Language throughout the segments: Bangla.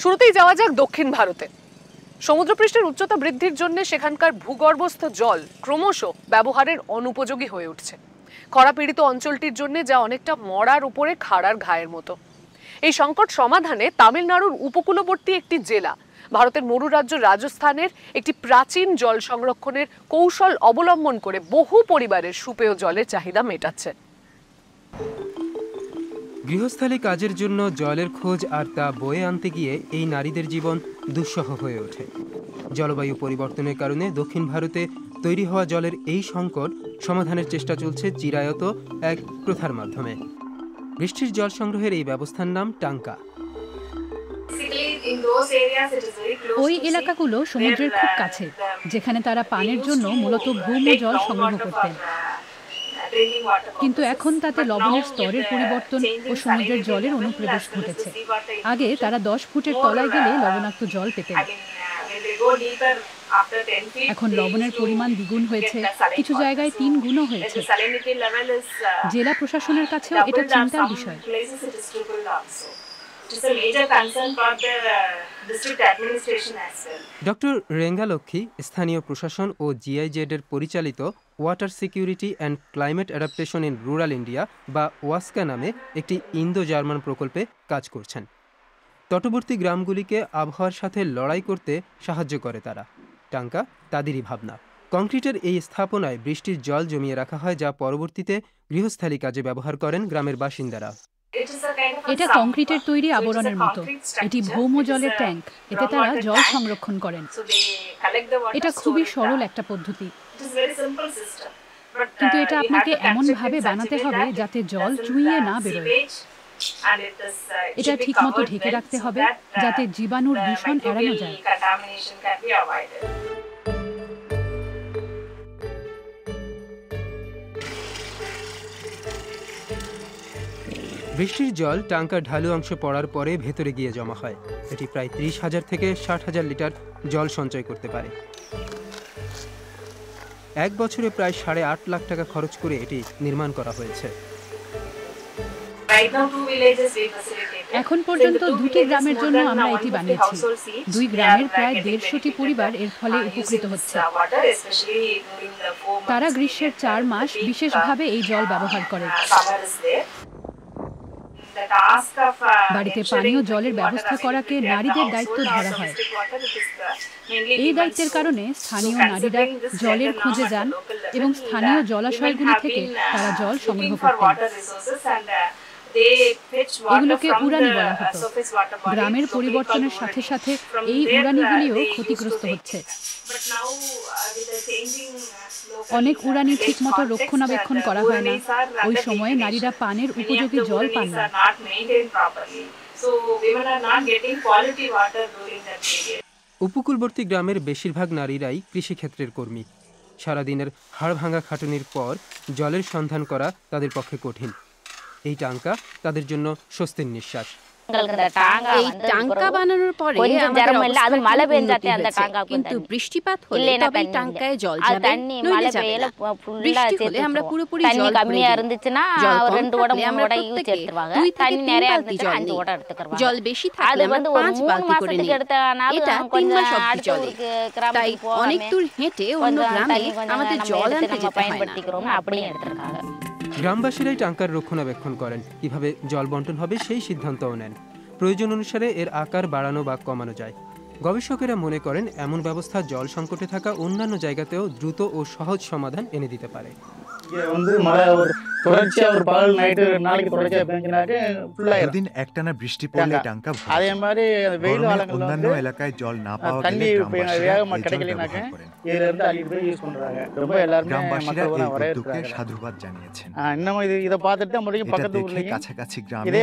শুরুতেই যাওয়া যাক দক্ষিণ ভারতে। সমুদ্রপৃষ্ঠের উচ্চতা বৃদ্ধির জন্য সেখানকার ভূগর্ভস্থ জল ক্রমশ ব্যবহারের অনুপযোগী হয়ে উঠছে। খরাপীড়িত অঞ্চলটির জন্য যা অনেকটা মরার উপরে খাড়ার ঘায়ের মতো। এই সংকট সমাধানে তামিলনাড়ুর উপকূলবর্তী একটি জেলা ভারতের মরু রাজ্য রাজস্থানের একটি প্রাচীন জল সংরক্ষণের কৌশল অবলম্বন করে বহু পরিবারের সুপেয় জলের চাহিদা মেটাচ্ছে। গৃহস্থালী কাজের জন্য জলের খোঁজ আর তা বয়ে আনতে গিয়ে এই নারীদের জীবন দুঃসহ হয়ে ওঠে। জলবায়ু পরিবর্তনের কারণে দক্ষিণ ভারতে তৈরি হওয়া জলের এই সংকট সমাধানের চেষ্টা চলছে চিরায়ত এক প্রথার মাধ্যমে। বৃষ্টির জল সংগ্রহের এই ব্যবস্থার নাম টাঙ্কা। ওই এলাকাগুলো সমুদ্রের খুব কাছে, যেখানে তারা পানির জন্য মূলত ভূম জল সংগ্রহ করতেন। কিন্তু এখন তাতে লবণের স্তরের পরিবর্তন ও সমুদ্রের জলের অনুপ্রবেশ ঘটেছে। আগে তারা 10 ফুটের তলায় গেলে লবণাক্ত জল পেতেন। এখন লবণের পরিমাণ দ্বিগুণ হয়েছে, কিছু জায়গায় 3 গুণও হয়েছে। জেলা প্রশাসনের কাছেও এটা চিন্তার বিষয়। ডক্টর রেঙ্গালক্ষ্মী স্থানীয় প্রশাসন ও GIZ এর পরিচালিত water security and climate adaptation in rural India বা ওয়াস্কা নামে একটি ইন্দো জার্মান প্রকল্পে কাজ করছেন। তটবর্তী গ্রামগুলিকে আবহাওয়ার সাথে লড়াই করতে সাহায্য করে তারা। টাঙ্কা তাদেরই ভাবনা। কংক্রিটের এই স্থাপনায় বৃষ্টির জল জমিয়ে রাখা হয়, যা পরবর্তীতে গৃহস্থালী কাজে ব্যবহার করেন গ্রামের বাসিন্দারা। এটা কংক্রিটের তৈরি আবরণের মতো। এটি ভৌম জলের ট্যাঙ্ক, এতে তারা জল সংরক্ষণ করেন। এটা খুবই সরল একটা পদ্ধতি, কিন্তু এটা আপনাকে এমনভাবে বানাতে হবে যাতে জল চুইয়ে না বেরোয়। এটা ঠিকমতো ঢেকে রাখতে হবে যাতে জীবাণুর দূষণ এড়ানো যায়। বৃষ্টির জল টাঙ্কার ঢালু অংশে পড়ার পরে ভেতরে গিয়ে জমা হয়। এটি প্রায় 30,000 থেকে 60,000 লিটার জল সঞ্চয় করতে পারে। এক বছরে প্রায় 8.5 লাখ টাকা খরচ করে এটি নির্মাণ করা হয়েছে। এখন পর্যন্ত 2টি গ্রামের জন্য আমরা এটি বানিয়েছি। 2 গ্রামের প্রায় 150টি পরিবার এর ফলে উপকৃত হচ্ছে। তারা গ্রীষ্মের 4 মাস বিশেষভাবে এই জল ব্যবহার করে। বাড়িতে পানীয় জলের ব্যবস্থা করাকে নারীদের দায়িত্ব ধরা হয়। এই দায়িত্বের কারণে স্থানীয় নারীরা জলের খোঁজে যান এবং স্থানীয় জলাশয়গুলি থেকে তারা জল সংগ্রহ করতেন। এগুলোকে উড়ানি বলা হতো। গ্রামের পরিবর্তনের সাথে সাথে এই উড়ানিগুলিও ক্ষতিগ্রস্ত হচ্ছে। অনেক উড়ানি ঠিকমতো রক্ষণাবেক্ষণ করা হয় না। ওই সময়ে নারীরা পানের উপযোগী জল পান না। উপকূলবর্তী গ্রামের বেশিরভাগ নারীরাই কৃষিক্ষেত্রের কর্মী। সারাদিনের হাড়ভাঙা খাটুনির পর জলের সন্ধান করা তাদের পক্ষে কঠিন। এই টাঙ্কা তাদের জন্য স্বস্তির নিঃশ্বাস। এই টাঙ্কা বানানোর পরে কিন্তু বৃষ্টিপাত হলে তবেই টাঙ্কায় জল যাবে, নইলে যাবে না। বৃষ্টি হলে আমরা পুরোপুরি জল ভরে দিই। জল কম থাকলে আমরা প্রত্যেকে 2 থেকে 3 বালতি জল নিই। জল বেশি থাকলে আমরা 5 বালতি করে নিই। এটা 3 মাস অবধি চলে। তাই অনেক দূর হেঁটে অন্য গ্রামে আমাদের জল আনতে যেতে হয় না। গ্রামবাসীরাই টাঙ্কার রক্ষণাবেক্ষণ করেন। কিভাবে জল বন্টন হবে সেই সিদ্ধান্তও নেন। প্রয়োজন অনুসারে এর আকার বাড়ানো বা কমানো যায়। গবেষকেরা মনে করেন এমন ব্যবস্থা জল সংকটে থাকা অন্যান্য জায়গাতেও দ্রুত ও সহজ সমাধান এনে দিতে পারে। দুদিন একটানা বৃষ্টি পড়লে টাঙ্কা অন্যান্য এলাকায় জল না পাওয়া গেলে গ্রামবাসীরা এই উদ্যোগকে সাধুবাদ জানিয়েছেন। এটা দেখে কাছাকাছি গ্রামে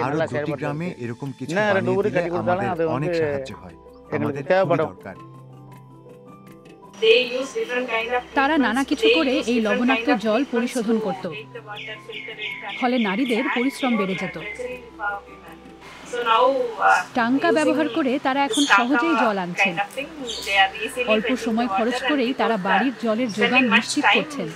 আরো 2টি গ্রামে এরকম কিছু বানিয়ে দিলে আমাদের অনেক সাহায্য হয়। আমাদের দরকার। তারা নানা কিছু করে এই লবণাক্ত জল পরিশোধন করত, ফলে নারীদের পরিশ্রম বেড়ে যেত। টাঙ্কা ব্যবহার করে তারা এখন সহজেই জল আনছেন। অল্প সময় খরচ করেই তারা বাড়ির জলের যোগান নিশ্চিত করছেন।